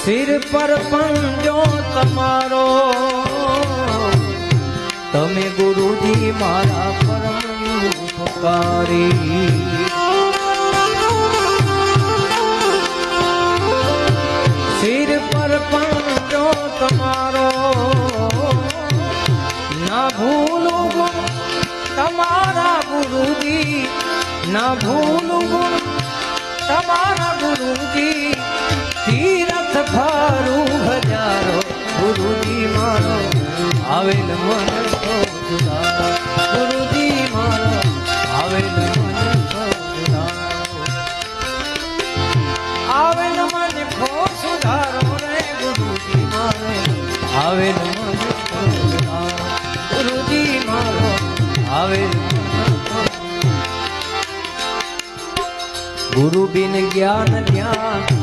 सिर पर पंजो तमारो तमे गुरुजी मारा परम उपकारी सिर पर पंजो तमारो ना भूलू गुण तमारा गुरुजी ना भूलू गुण तमारा गुरुजी तीरथ फारू हजारो गुरुजी मारो आवेल मन को सुधारो गुरुजी मारो आवेल मन को सुधारो आवेल मन को सुधारो रे गुरुजी मारो आवेल मन को सुधारो गुरुजी मारो आवेल मन को गुरु बिन ज्ञान ज्ञान